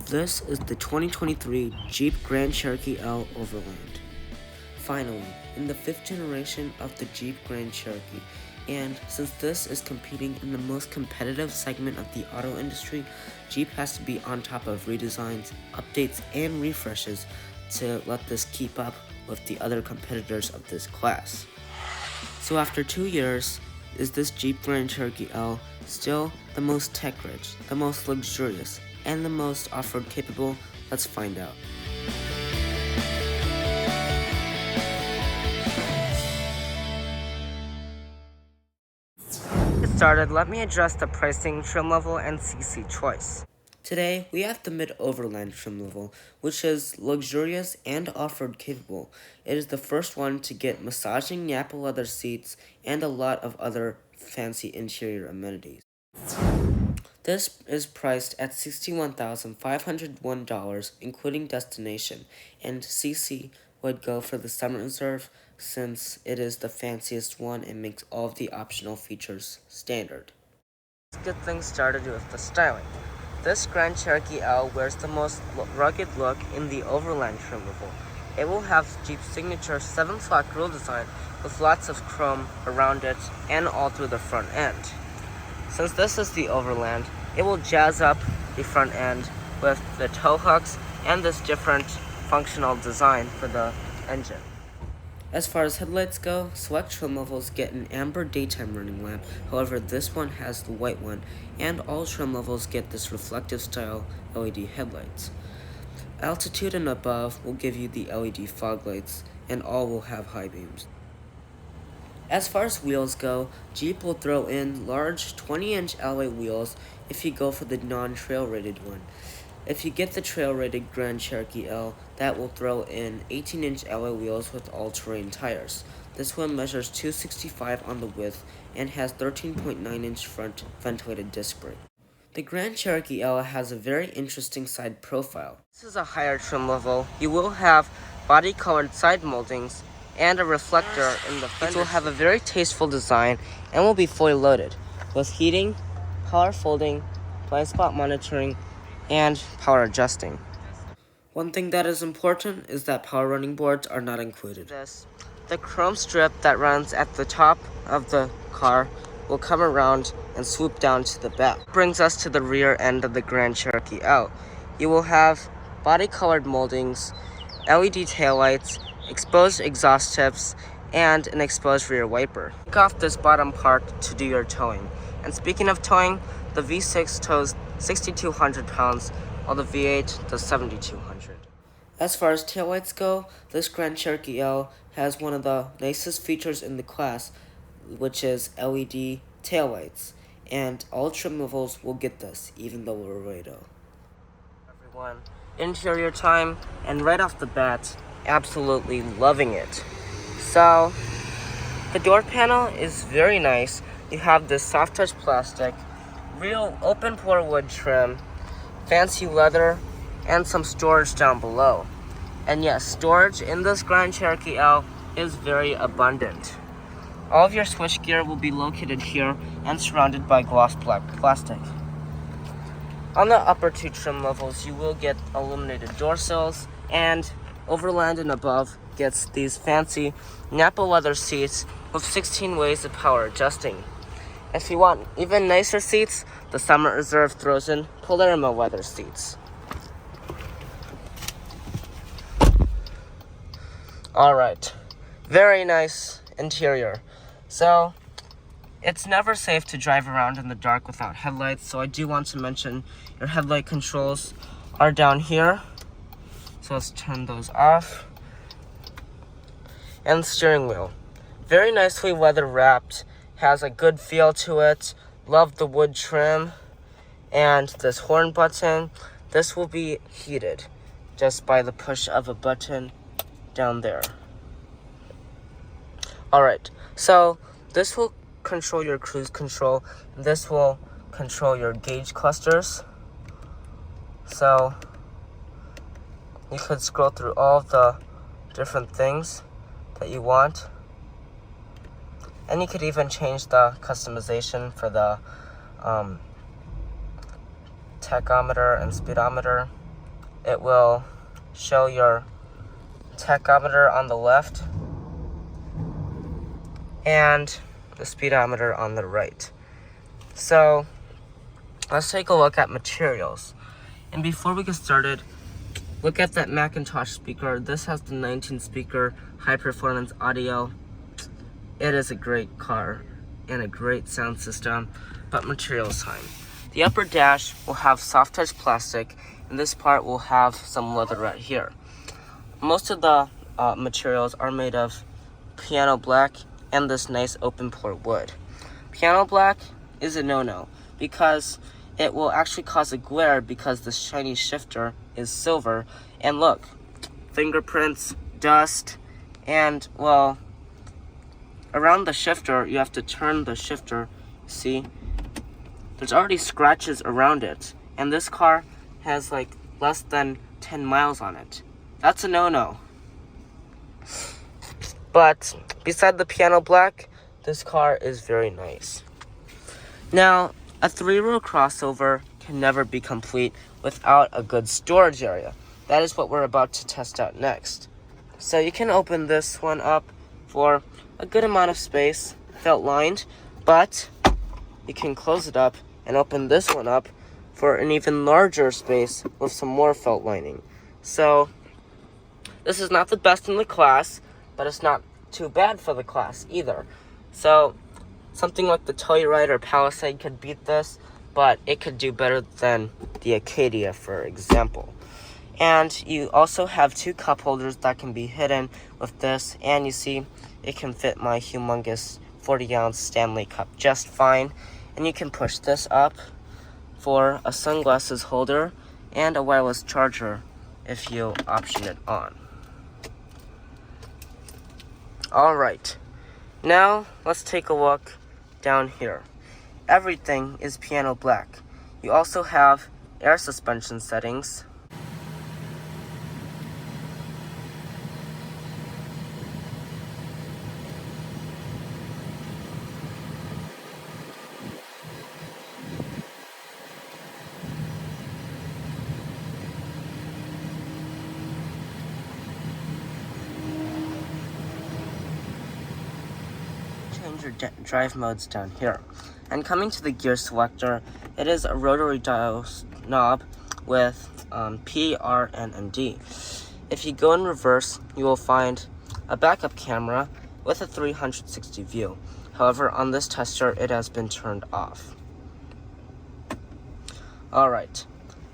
This is the 2023 Jeep Grand Cherokee L Overland. Finally, in the 5th generation of the Jeep Grand Cherokee, and since this is competing in the most competitive segment of the auto industry, Jeep has to be on top of redesigns, updates, and refreshes to let this keep up with the other competitors of this class. So after 2 years, is this Jeep Grand Cherokee L still the most tech-rich, the most luxurious, and the most off-road capable? Let's find out. To get started, let me address the pricing, trim level, and CC choice. Today, we have the mid-Overland trim level, which is luxurious and off-road capable. It is the first one to get massaging Napa leather seats and a lot of other fancy interior amenities. This is priced at $61,501, including destination, and CC would go for the Summer Reserve since it is the fanciest one and makes all of the optional features standard. Let's get things started with the styling. This Grand Cherokee L wears the most rugged look in the Overland trim level. It will have Jeep's signature 7-slot grille design with lots of chrome around it and all through the front end. Since this is the Overland, it will jazz up the front end with the tow hooks and this different functional design for the engine. As far as headlights go, select trim levels get an amber daytime running lamp, however this one has the white one, and all trim levels get this reflective style LED headlights. Altitude and above will give you the LED fog lights, and all will have high beams. As far as wheels go, Jeep will throw in large 20-inch alloy wheels if you go for the non-trail rated one. If you get the trail rated Grand Cherokee L, that will throw in 18-inch alloy wheels with all-terrain tires. This one measures 265 on the width and has 13.9-inch front ventilated disc brake. The Grand Cherokee L has a very interesting side profile. This is a higher trim level. You will have body-colored side moldings and a reflector in the fender. It will have a very tasteful design and will be fully loaded with heating, power folding, blind spot monitoring, and power adjusting. One thing that is important is that power running boards are not included. The chrome strip that runs at the top of the car will come around and swoop down to the back. Brings us to the rear end of the Grand Cherokee L. You will have body-colored moldings, LED taillights, exposed exhaust tips, and an exposed rear wiper. Take off this bottom part to do your towing. And speaking of towing, the V6 tows 6,200 pounds, while the V8 does 7,200. As far as taillights go, this Grand Cherokee L has one of the nicest features in the class, which is LED taillights. And all trim levels will get this, even the Laredo. Everyone, interior time, and right off the bat, absolutely loving it. So the door panel is very nice. You have this soft touch plastic, real open pore wood trim, fancy leather, and some storage down below. And yes, storage in this Grand Cherokee L is very abundant. All of your switchgear will be located here and surrounded by gloss black plastic. On the upper two trim levels, you will get illuminated door sills, and Overland and above gets these fancy Napa leather seats with 16 ways of power adjusting. If you want even nicer seats, the Summer Reserve throws in Palermo leather seats. Alright, very nice interior. So, it's never safe to drive around in the dark without headlights, so I do want to mention your headlight controls are down here. So let's turn those off. And the steering wheel. Very nicely leather wrapped. Has a good feel to it. Love the wood trim. And this horn button. This will be heated just by the push of a button down there. Alright, so this will control your cruise control. This will control your gauge clusters. So you could scroll through all of the different things that you want. And you could even change the customization for the tachometer and speedometer. it will show your tachometer on the left and the speedometer on the right. So let's take a look at materials. And before we get started, look at that Macintosh speaker. This has the 19 speaker high performance audio. It is a great car and a great sound system. But materials time. The upper dash will have soft touch plastic, and this part will have some leather right here. Most of the materials are made of piano black and this nice open pore wood. Piano black is a no-no because it will actually cause a glare because the shiny shifter is silver. And look, fingerprints, dust, and well, around the shifter, you have to turn the shifter. See, there's already scratches around it, and this car has like less than 10 miles on it. That's a no-no. But beside the piano black, this car is very nice. Now, a 3-row crossover can never be complete without a good storage area. That is what we're about to test out next. So you can open this one up for a good amount of space, felt lined, but you can close it up and open this one up for an even larger space with some more felt lining. So this is not the best in the class, but it's not too bad for the class either. So something like the Telluride or Palisade could beat this, but it could do better than the Acadia, for example. And you also have 2 cup holders that can be hidden with this, and you see it can fit my humongous 40-ounce Stanley cup just fine. And you can push this up for a sunglasses holder and a wireless charger if you option it on. Alright, now let's take a look down here. Everything is piano black. You also have air suspension settings. Change your drive modes down here. And coming to the gear selector, it is a rotary dial knob with P, R, and D. If you go in reverse, you will find a backup camera with a 360 view. However, on this tester, it has been turned off. Alright,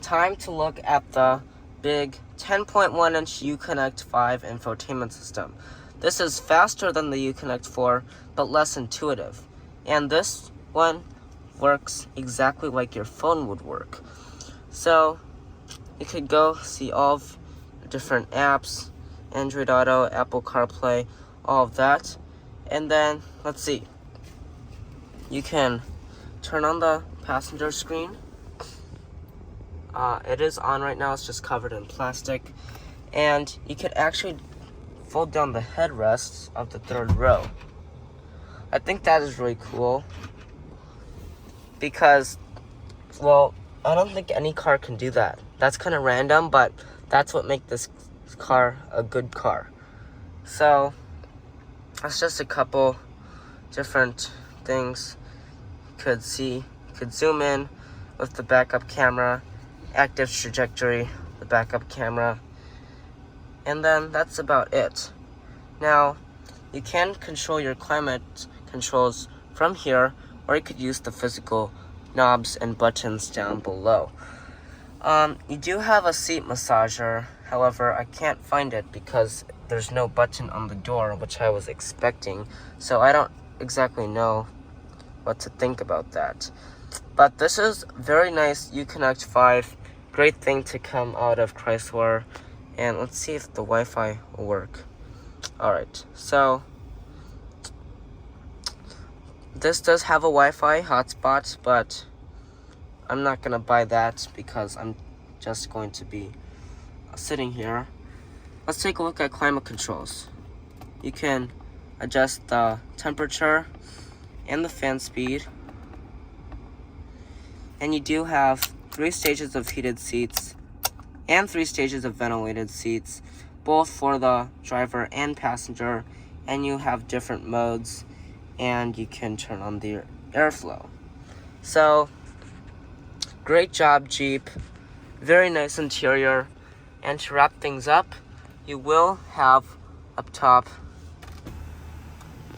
time to look at the big 10.1-inch Uconnect 5 infotainment system. This is faster than the Uconnect 4, but less intuitive. And this one works exactly like your phone would work. So you could go see all of the different apps, Android Auto, Apple CarPlay, all of that. And then, let's see, you can turn on the passenger screen. It is on right now, it's just covered in plastic. And you could actually fold down the headrests of the 3rd row. I think that is really cool because, well, I don't think any car can do that. That's kind of random, but that's what makes this car a good car. So that's just a couple different things you could see. You could zoom in with the backup camera, active trajectory, the backup camera, and then that's about it. Now, you can control your climate controls from here, or you could use the physical knobs and buttons down below. You do have a seat massager, however, I can't find it because there's no button on the door, which I was expecting, so I don't exactly know what to think about that. But this is very nice Uconnect 5, great thing to come out of Chrysler. And let's see if the Wi-Fi will work. Alright, so this does have a Wi-Fi hotspot, but I'm not going to buy that because I'm just going to be sitting here. Let's take a look at climate controls. You can adjust the temperature and the fan speed. And you do have 3 stages of heated seats and 3 stages of ventilated seats, both for the driver and passenger, and you have different modes, and you can turn on the airflow. So, great job, Jeep. Very nice interior. And to wrap things up, you will have up top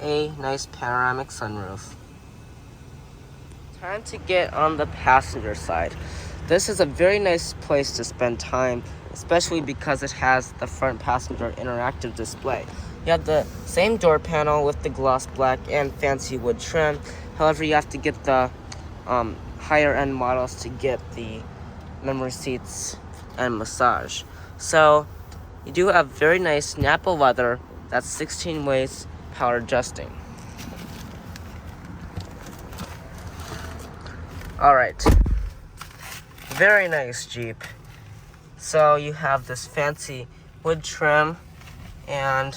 a nice panoramic sunroof. Time to get on the passenger side. This is a very nice place to spend time, especially because it has the front passenger interactive display. You have the same door panel with the gloss black and fancy wood trim. However, you have to get the higher end models to get the memory seats and massage. So you do have very nice Napa leather that's 16 ways power adjusting. Alright, very nice Jeep. So you have this fancy wood trim and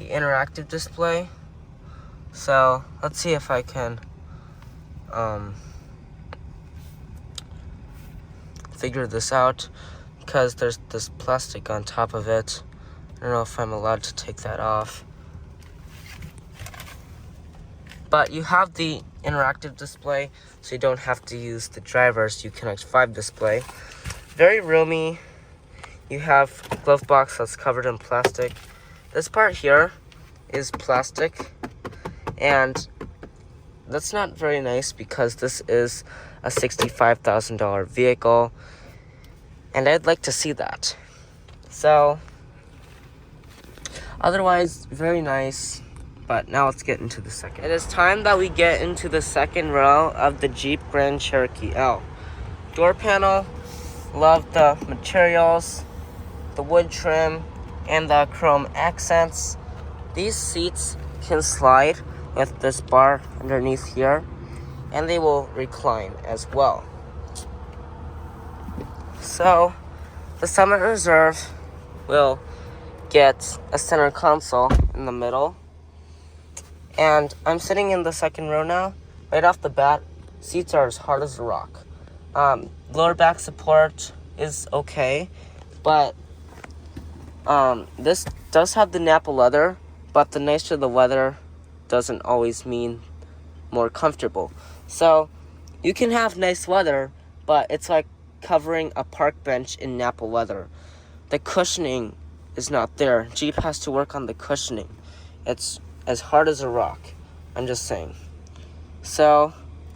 the interactive display. So let's see if I can figure this out, because there's this plastic on top of it. I don't know if I'm allowed to take that off. But you have the interactive display, so you don't have to use the driver's Uconnect 5 display. Very roomy. You have a glove box that's covered in plastic. This part here is plastic, and that's not very nice because this is a $65,000 vehicle, and I'd like to see that. So, otherwise, very nice. But now let's get into the second. It is time that we get into the second row of the Jeep Grand Cherokee L. Door panel, love the materials, the wood trim, and the chrome accents. These seats can slide with this bar underneath here, and they will recline as well. So, the Summit Reserve will get a center console in the middle. And I'm sitting in the second row now. Right off the bat, seats are as hard as a rock. Lower back support is okay, but this does have the Napa leather, but the nicer the leather doesn't always mean more comfortable. So you can have nice leather, but it's like covering a park bench in Napa leather. The cushioning is not there. Jeep has to work on the cushioning. It's as hard as a rock. I'm just saying. So,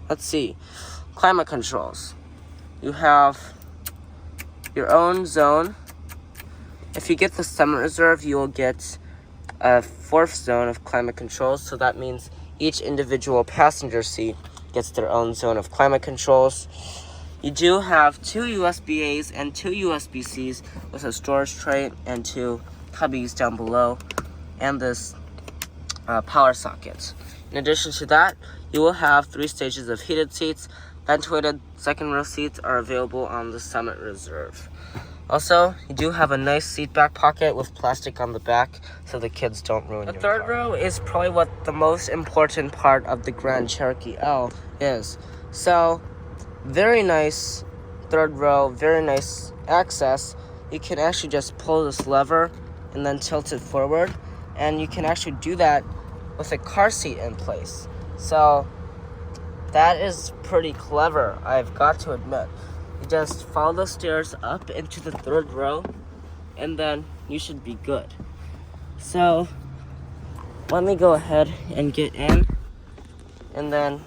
let's see. Climate controls. You have your own zone. If you get the Summit Reserve, you will get a 4th zone of climate controls. So that means each individual passenger seat gets their own zone of climate controls. You do have 2 USB-A's and 2 USB-C's with a storage tray and 2 cubbies down below, and this power socket. In addition to that, you will have 3 stages of heated seats. Ventilated second row seats are available on the Summit Reserve. Also, you do have a nice seat back pocket with plastic on the back so the kids don't ruin your car. The third row is probably what the most important part of the Grand Cherokee L is. So, very nice third row, very nice access. You can actually just pull this lever and then tilt it forward, and you can actually do that with a car seat in place. So that is pretty clever, I've got to admit. You just follow the stairs up into the third row, and then you should be good. So let me go ahead and get in, and then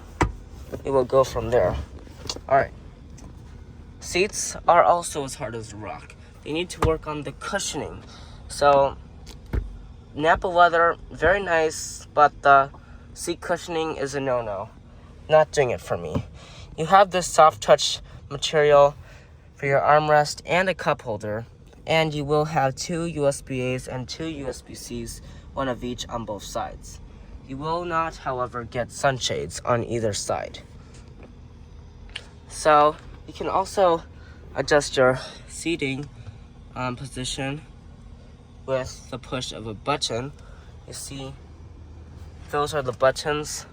it will go from there. Alright. Seats are also as hard as a rock. They need to work on the cushioning. So Napa leather, very nice, but the seat cushioning is a no-no. Not doing it for me. You have this soft touch material for your armrest and a cup holder, and you will have 2 USB-A's and 2 USB-C's, one of each on both sides. You will not, however, get sunshades on either side. So you can also adjust your seating position with the push of a button. You see, those are the buttons.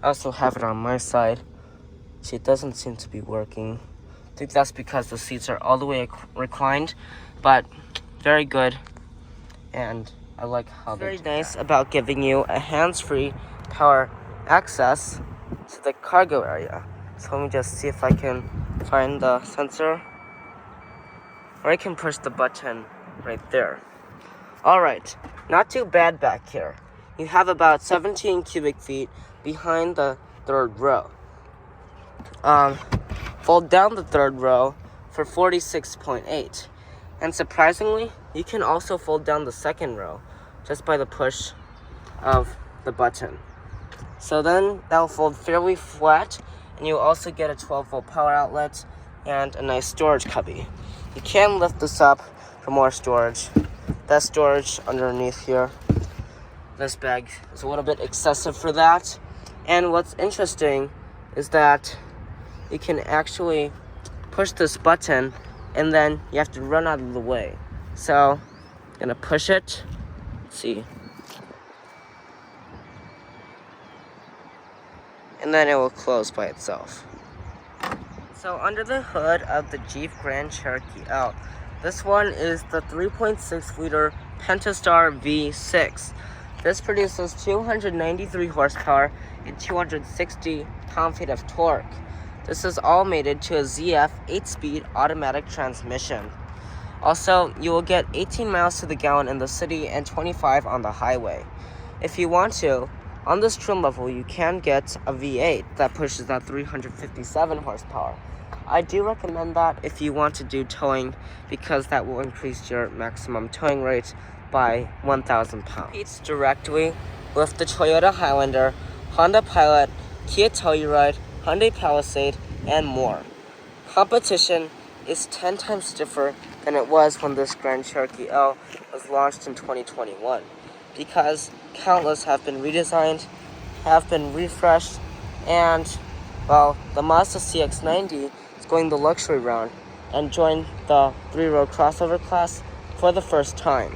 I also have it on my side. See, it doesn't seem to be working think that's because the seats are all the way reclined, but very good, and I like how they're very nice about giving you a hands-free power access to the cargo area. So let me just see if I can find the sensor, or I can push the button right there. Alright, not too bad back here. You have about 17 cubic feet behind the third row. Fold down the third row for 46.8. And surprisingly, you can also fold down the second row just by the push of the button. So then that'll fold fairly flat, and you'll also get a 12-volt power outlet and a nice storage cubby. You can lift this up for more storage. That storage underneath here. This bag is a little bit excessive for that. And what's interesting is that you can actually push this button, and then you have to run out of the way. So I'm gonna push it. Let's see. And then it will close by itself. So under the hood of the Jeep Grand Cherokee L, this one is the 3.6 liter Pentastar V6. This produces 293 horsepower and 260 pound-feet of torque. This is all mated to a ZF 8-speed automatic transmission. Also, you will get 18 miles to the gallon in the city and 25 on the highway. If you want to, on this trim level, you can get a V8 that pushes out 357 horsepower. I do recommend that if you want to do towing, because that will increase your maximum towing rate by 1,000 pounds. Competes directly with the Toyota Highlander, Honda Pilot, Kia Telluride, Hyundai Palisade, and more. Competition is 10 times stiffer than it was when this Grand Cherokee L was launched in 2021, because countless have been redesigned, have been refreshed, and, well, the Mazda CX-90 is going the luxury round and joined the 3-row crossover class for the first time.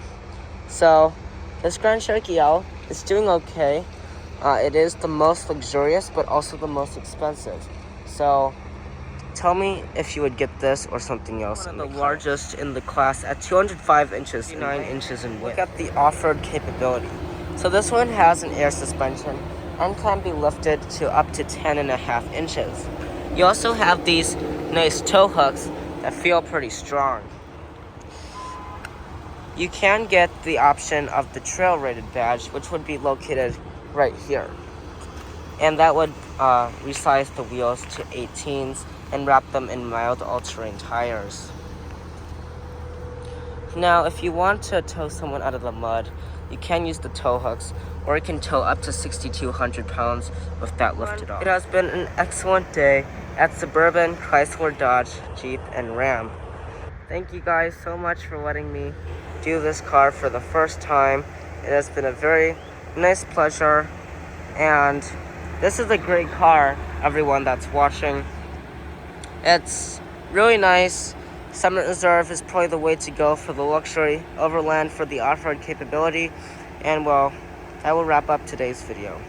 So, this Grand Cherokee L is doing okay. It is the most luxurious, but also the most expensive. So, tell me if you would get this or something else. One of the largest in the class at 205 inches, 9 inches in width. Look at the off-road capability. So this one has an air suspension and can be lifted to up to 10.5 inches. You also have these nice tow hooks that feel pretty strong. You can get the option of the trail rated badge, which would be located right here. And that would resize the wheels to 18s and wrap them in mild all-terrain tires. Now, if you want to tow someone out of the mud, you can use the tow hooks, or you can tow up to 6,200 pounds with that lifted off. It has been an excellent day at Suburban, Chrysler, Dodge, Jeep, and Ram. Thank you guys so much for letting me do this car for the first time. It has been a very nice pleasure, and this is a great car, everyone that's watching. It's really nice. Summit Reserve is probably the way to go for the luxury, Overland for the off-road capability, and well, that will wrap up today's video.